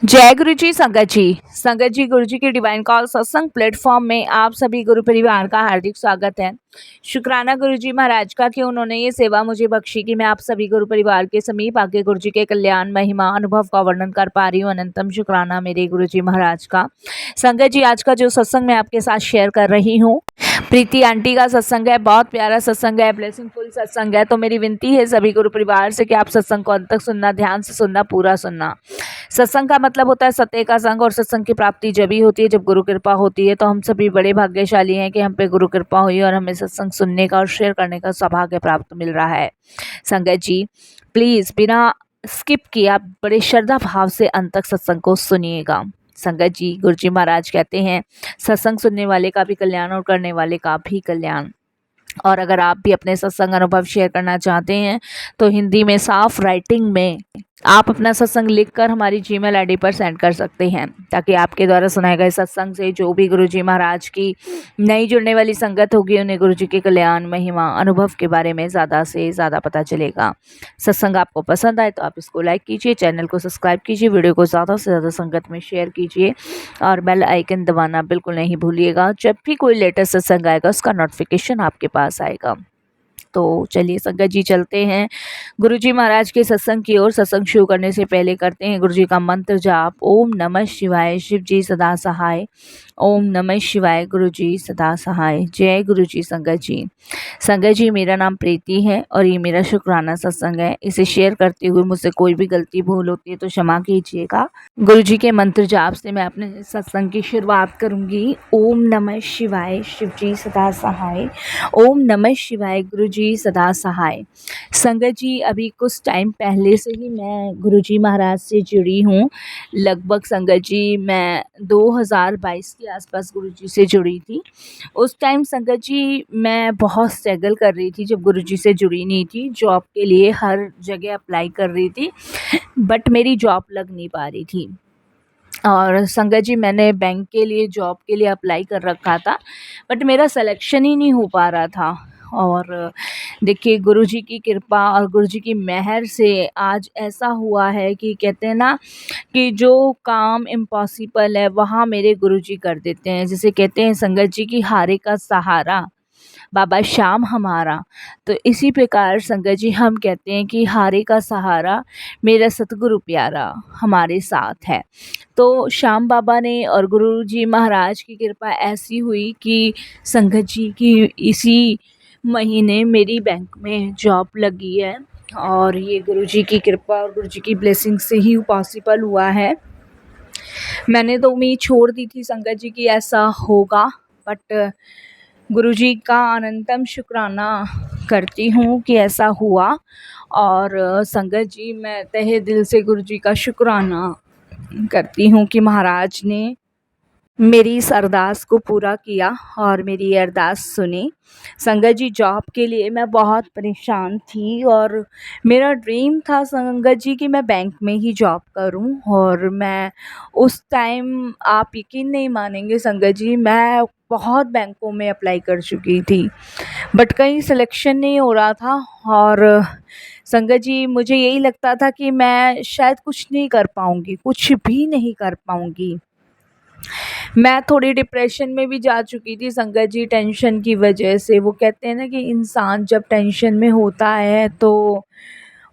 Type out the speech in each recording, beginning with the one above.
जय गुरु जी संगत जी गुरु जी के डिवाइन कॉल सत्संग प्लेटफॉर्म में आप सभी गुरु परिवार का हार्दिक स्वागत है। शुक्राना गुरु जी महाराज का कि उन्होंने ये सेवा मुझे बख्शी कि मैं आप सभी गुरु परिवार के समीप आके गुरु जी के कल्याण महिमा अनुभव का वर्णन कर पा रही हूँ। अनंतम शुक्राना मेरे गुरु जी महाराज का। संगत जी, आज का जो सत्संग मैं आपके साथ शेयर कर रही हूँ, प्रीति आंटी का सत्संग है। बहुत प्यारा सत्संग है, ब्लेसिंगफुल सत्संग है। तो मेरी विनती है सभी गुरु परिवार से कि आप सत्संग को अंत तक सुनना, ध्यान से सुनना, पूरा सुनना। सत्संग का मतलब होता है सत्य का संग, और सत्संग की प्राप्ति जब ही होती है जब गुरु कृपा होती है। तो हम सभी बड़े भाग्यशाली हैं कि हम पे गुरु कृपा हुई और हमें सत्संग सुनने का और शेयर करने का सौभाग्य प्राप्त मिल रहा है। संगत जी, प्लीज बिना स्किप किए आप बड़े श्रद्धा भाव से अंत तक सत्संग को सुनिएगा। संगत जी, गुरु जी महाराज कहते हैं सत्संग सुनने वाले का भी कल्याण और करने वाले का भी कल्याण। और अगर आप भी अपने सत्संग अनुभव शेयर करना चाहते हैं तो हिंदी में साफ राइटिंग में आप अपना सत्संग लिखकर हमारी जीमेल आईडी पर सेंड कर सकते हैं, ताकि आपके द्वारा सुनाए गए सत्संग से जो भी गुरु जी महाराज की नई जुड़ने वाली संगत होगी उन्हें गुरु जी के कल्याण महिमा अनुभव के बारे में ज़्यादा से ज़्यादा पता चलेगा। सत्संग आपको पसंद आए तो आप इसको लाइक कीजिए, चैनल को सब्सक्राइब कीजिए, वीडियो को ज़्यादा से ज़्यादा संगत में शेयर कीजिए और बेल आइकन दबाना बिल्कुल नहीं भूलिएगा। जब भी कोई लेटेस्ट सत्संग आएगा उसका नोटिफिकेशन आपके पास आएगा। तो चलिए संगत जी, चलते हैं गुरु जी महाराज के सत्संग की ओर। सत्संग शुरू करने से पहले करते हैं गुरु जी का मंत्र जाप। ओम नमः शिवाय, शिव जी सदा सहाय। ओम नमः शिवाय, गुरु जी सदा सहाय। जय गुरु जी। संगत जी, मेरा नाम प्रीति है और ये मेरा शुक्राना सत्संग है। इसे शेयर करते हुए मुझसे कोई भी गलती भूल होती है तो क्षमा कीजिएगा। गुरु जी के मंत्र जाप से मैं अपने सत्संग की शुरुआत करूंगी। ओम नमः शिवाय, शिव जी सदा सहाय। ओम नमः शिवाय, गुरु जी सदा सहाय। संगत जी, अभी कुछ टाइम पहले से ही मैं गुरु जी महाराज से जुड़ी हूँ। लगभग संगत जी मैं 2022 के आसपास गुरु जी से जुड़ी थी। उस टाइम संगत जी मैं बहुत स्ट्रगल कर रही थी जब गुरु जी से जुड़ी नहीं थी। जॉब के लिए हर जगह अप्लाई कर रही थी बट मेरी जॉब लग नहीं पा रही थी। और संगत जी, मैंने बैंक के लिए जॉब के लिए अप्लाई कर रखा था बट मेरा सिलेक्शन ही नहीं हो पा रहा था। और देखिए, गुरु जी की कृपा और गुरु जी की मेहर से आज ऐसा हुआ है कि कहते हैं ना कि जो काम इम्पॉसिबल है वहाँ मेरे गुरु जी कर देते हैं। जिसे कहते हैं संगत जी की हारे का सहारा बाबा श्याम हमारा। तो इसी प्रकार संगत जी हम कहते हैं कि हारे का सहारा मेरा सतगुरु प्यारा हमारे साथ है। तो श्याम बाबा ने और गुरु जी महाराज की कृपा ऐसी हुई कि संगत जी की इसी महीने मेरी बैंक में जॉब लगी है। और ये गुरु जी की कृपा और गुरु जी की ब्लेसिंग से ही पॉसिबल हुआ है। मैंने तो उम्मीद छोड़ दी थी संगत जी की ऐसा होगा, बट गुरु जी का अनंतम शुक्राना करती हूँ कि ऐसा हुआ। और संगत जी, मैं तहे दिल से गुरु जी का शुक्राना करती हूँ कि महाराज ने मेरी इस अरदास को पूरा किया और मेरी ये अरदास सुनी। संगत जी, जॉब के लिए मैं बहुत परेशान थी और मेरा ड्रीम था संगत जी कि मैं बैंक में ही जॉब करूं। और मैं उस टाइम, आप यकीन नहीं मानेंगे संगत जी, मैं बहुत बैंकों में अप्लाई कर चुकी थी बट कहीं सिलेक्शन नहीं हो रहा था। और संगत जी, मुझे यही लगता था कि मैं शायद कुछ नहीं कर पाऊँगी, कुछ भी नहीं कर पाऊँगी। मैं थोड़ी डिप्रेशन में भी जा चुकी थी संगत जी, टेंशन की वजह से। वो कहते हैं ना कि इंसान जब टेंशन में होता है तो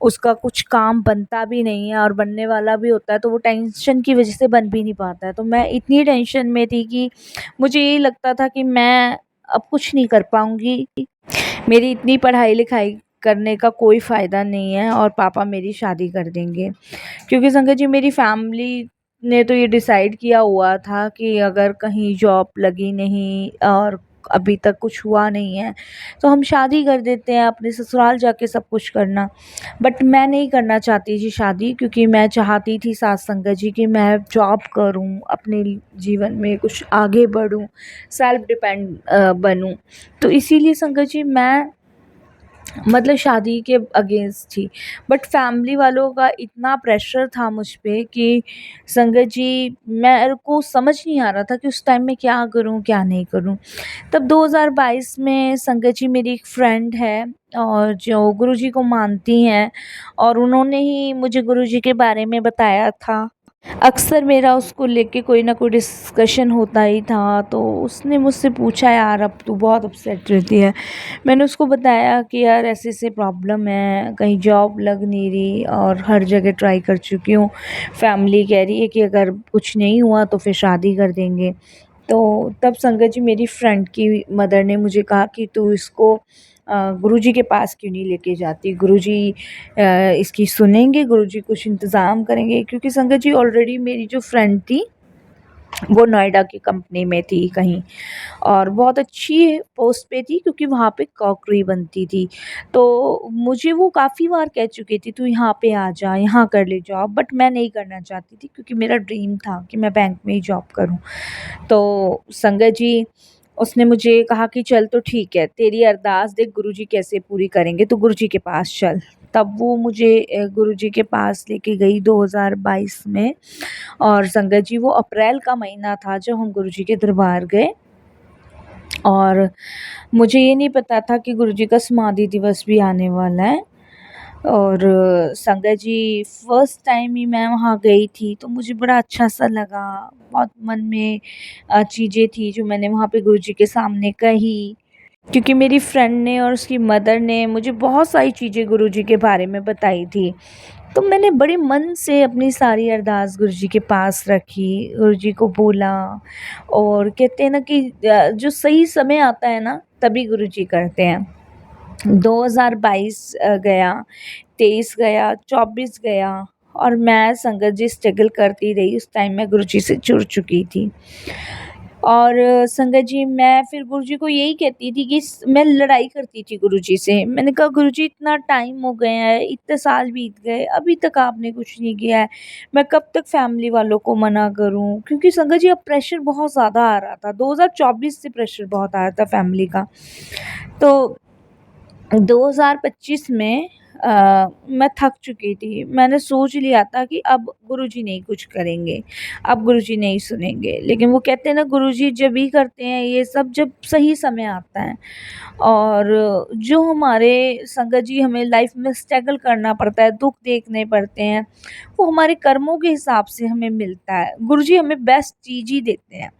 उसका कुछ काम बनता भी नहीं है, और बनने वाला भी होता है तो वो टेंशन की वजह से बन भी नहीं पाता है। तो मैं इतनी टेंशन में थी कि मुझे यही लगता था कि मैं अब कुछ नहीं कर पाऊँगी, मेरी इतनी पढ़ाई लिखाई करने का कोई फ़ायदा नहीं है और पापा मेरी शादी कर देंगे। क्योंकि संगत जी, मेरी फैमिली ने तो ये डिसाइड किया हुआ था कि अगर कहीं जॉब लगी नहीं और अभी तक कुछ हुआ नहीं है तो हम शादी कर देते हैं, अपने ससुराल जाके सब कुछ करना। बट मैं नहीं करना चाहती थी शादी, क्योंकि मैं चाहती थी साथ संगत जी कि मैं जॉब करूं, अपने जीवन में कुछ आगे बढ़ूं, सेल्फ डिपेंड बनूं। तो इसीलिए संगत जी मैं मतलब शादी के अगेंस्ट थी। बट फैमिली वालों का इतना प्रेशर था मुझ पे कि संगत जी, मेरे को समझ नहीं आ रहा था कि उस टाइम में क्या करूं क्या नहीं करूं। तब 2022 में संगत जी, मेरी एक फ्रेंड है और जो गुरुजी को मानती हैं, और उन्होंने ही मुझे गुरुजी के बारे में बताया था अक्सर मेरा उसको लेके कोई ना कोई डिस्कशन होता ही था, तो उसने मुझसे पूछा, यार अब तू बहुत अपसेट रहती है। मैंने उसको बताया कि यार ऐसे-ऐसे प्रॉब्लम है, कहीं जॉब लग नहीं रही और हर जगह ट्राई कर चुकी हूँ। फैमिली कह रही है कि अगर कुछ नहीं हुआ तो फिर शादी कर देंगे। तो तब संगत जी मेरी फ्रेंड की मदर ने मुझे कहा कि तू इसको गुरुजी के पास क्यों नहीं लेके जाती? गुरुजी इसकी सुनेंगे, गुरुजी कुछ इंतज़ाम करेंगे, क्योंकि संगत जी ऑलरेडी मेरी जो फ्रेंड थी वो नोएडा की कंपनी में थी कहीं, और बहुत अच्छी पोस्ट पे थी क्योंकि वहाँ पे क्रॉकरी बनती थी। तो मुझे वो काफ़ी बार कह चुकी थी, तू यहाँ पे आ जा, यहाँ कर ले जॉब, बट मैं नहीं करना चाहती थी क्योंकि मेरा ड्रीम था कि मैं बैंक में ही जॉब करूँ। तो संगत जी, उसने मुझे कहा कि चल तो ठीक है, तेरी अरदास देख गुरुजी कैसे पूरी करेंगे, तू गुरुजी के पास चल। तब वो मुझे गुरुजी के पास लेके गई 2022 में, और संगत जी वो अप्रैल का महीना था जब हम गुरुजी के दरबार गए। और मुझे ये नहीं पता था कि गुरुजी का समाधि दिवस भी आने वाला है। और संगत जी फर्स्ट टाइम ही मैं वहाँ गई थी तो मुझे बड़ा अच्छा-सा लगा। बहुत मन में चीज़ें थी जो मैंने वहाँ पे गुरुजी के सामने कही, क्योंकि मेरी फ्रेंड ने और उसकी मदर ने मुझे बहुत सारी चीज़ें गुरुजी के बारे में बताई थी। तो मैंने बड़े मन से अपनी सारी अरदास गुरुजी के पास रखी, गुरुजी को बोला, और कहते हैं ना कि जो सही समय आता है ना तभी गुरुजी करते हैं। 2022 गया, 23 गया, 24 गया, और मैं संगत जी स्ट्रगल करती रही। उस टाइम मैं गुरुजी से जुड़ चुकी थी। और संगत जी मैं फिर गुरुजी को यही कहती थी कि मैं लड़ाई करती थी गुरुजी से। मैंने कहा, गुरुजी इतना टाइम हो गया है, इतने साल बीत गए, अभी तक आपने कुछ नहीं किया है। मैं कब तक फैमिली वालों को मना करूं, क्योंकि संगत जी अब प्रेशर बहुत ज़्यादा आ रहा था। 2024 से प्रेशर बहुत आ रहा था फैमिली का। तो 2025 में मैं थक चुकी थी। मैंने सोच लिया था कि अब गुरुजी नहीं कुछ करेंगे, अब गुरुजी नहीं सुनेंगे। लेकिन वो कहते हैं ना, गुरुजी जब ही करते हैं ये सब जब सही समय आता है। और जो हमारे संगत जी हमें लाइफ में स्ट्रगल करना पड़ता है, दुःख देखने पड़ते हैं, वो हमारे कर्मों के हिसाब से हमें मिलता है। गुरुजी हमें बेस्ट चीज़ ही देते हैं।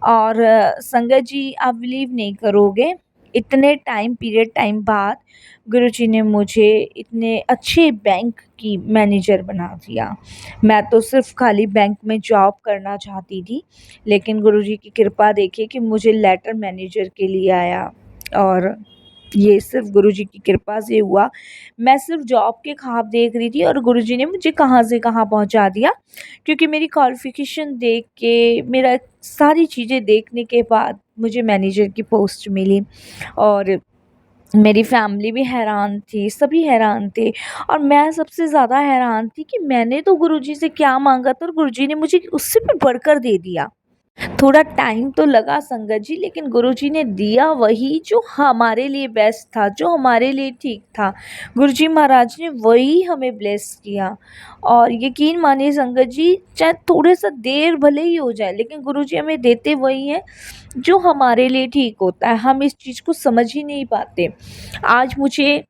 और संगत जी आप बिलीव नहीं करोगे, इतने टाइम बाद गुरुजी ने मुझे इतने अच्छे बैंक की मैनेजर बना दिया। मैं तो सिर्फ़ खाली बैंक में जॉब करना चाहती थी, लेकिन गुरुजी की कृपा देखिए कि मुझे लेटर मैनेजर के लिए आया। और ये सिर्फ़ गुरुजी की कृपा से हुआ। मैं सिर्फ़ जॉब के ख्वाब देख रही थी और गुरुजी ने मुझे कहाँ से कहाँ पहुँचा दिया, क्योंकि मेरी क्वालिफ़िकेशन देख के, मेरा सारी चीज़ें देखने के बाद मुझे मैनेजर की पोस्ट मिली। और मेरी फैमिली भी हैरान थी, सभी हैरान थे, और मैं सबसे ज़्यादा हैरान थी कि मैंने तो गुरुजी से क्या माँगा था और गुरुजी ने मुझे उससे भी बढ़कर दे दिया। थोड़ा टाइम तो लगा संगत जी, लेकिन गुरुजी ने दिया वही जो हमारे लिए बेस्ट था, जो हमारे लिए ठीक था। गुरुजी महाराज ने वही हमें ब्लेस किया। और यकीन मानिए संगत जी, चाहे थोड़े सा देर भले ही हो जाए, लेकिन गुरुजी हमें देते वही हैं जो हमारे लिए ठीक होता है। हम इस चीज़ को समझ ही नहीं पाते। आज मुझे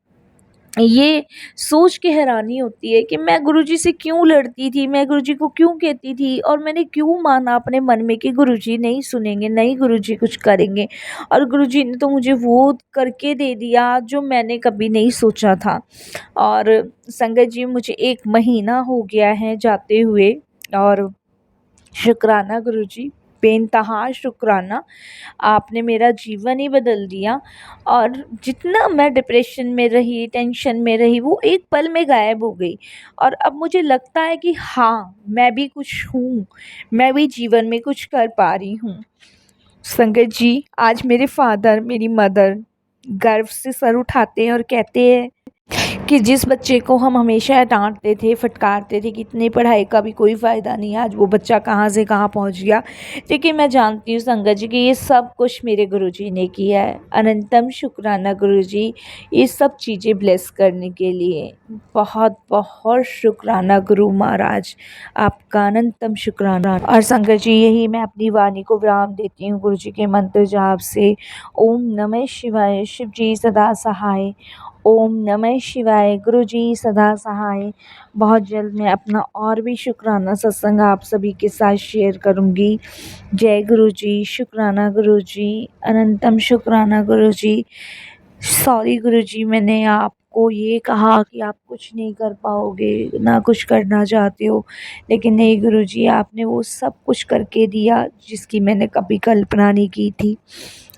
ये सोच के हैरानी होती है कि मैं गुरुजी से क्यों लड़ती थी, मैं गुरुजी को क्यों कहती थी, और मैंने क्यों माना अपने मन में कि गुरुजी नहीं सुनेंगे, नहीं गुरुजी कुछ करेंगे, और गुरुजी ने तो मुझे वो करके दे दिया जो मैंने कभी नहीं सोचा था। और संगत जी मुझे 1 महीना हो गया है जाते हुए, और शुक्राना गुरुजी, बेइंतहा शुक्राना, आपने मेरा जीवन ही बदल दिया। और जितना मैं डिप्रेशन में रही, टेंशन में रही, वो एक पल में गायब हो गई। और अब मुझे लगता है कि हाँ, मैं भी कुछ हूँ, मैं भी जीवन में कुछ कर पा रही हूँ। संगत जी, आज मेरे फादर, मेरी मदर गर्व से सर उठाते हैं और कहते हैं कि जिस बच्चे को हम हमेशा डाँटते थे, फटकारते थे कि इतनी पढ़ाई का भी कोई फ़ायदा नहीं है, आज वो बच्चा कहाँ से कहाँ पहुँच गया। लेकिन मैं जानती हूँ संगत जी कि ये सब कुछ मेरे गुरुजी ने किया है। अनंतम शुक्राना गुरुजी, ये सब चीज़ें ब्लेस करने के लिए। बहुत-बहुत शुक्राना गुरु महाराज, आपका अनंतम शुक्राना। और संगत जी, यही मैं अपनी वाणी को विराम देती हूँ गुरुजी के मंत्र जाप से। ओम नमः शिवाय। शिव जी सदा सहाय। ओम नमः शिवाय। गुरु जी सदा सहाय। बहुत जल्द मैं अपना और भी शुक्राना सत्संग आप सभी के साथ शेयर करूँगी। जय गुरु जी, शुक्राना गुरु जी, अनंतम शुक्राना गुरु जी। सॉरी गुरु जी, मैंने आपको ये कहा कि आप कुछ नहीं कर पाओगे, ना कुछ करना चाहते हो, लेकिन नहीं गुरु जी, आपने वो सब कुछ करके दिया जिसकी मैंने कभी कल्पना नहीं की थी।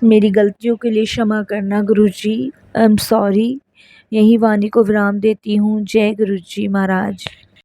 मेरी गलतियों के लिए क्षमा करना गुरु जी। I am sorry. यही वाणी को विराम देती हूँ। जय गुरु जी महाराज।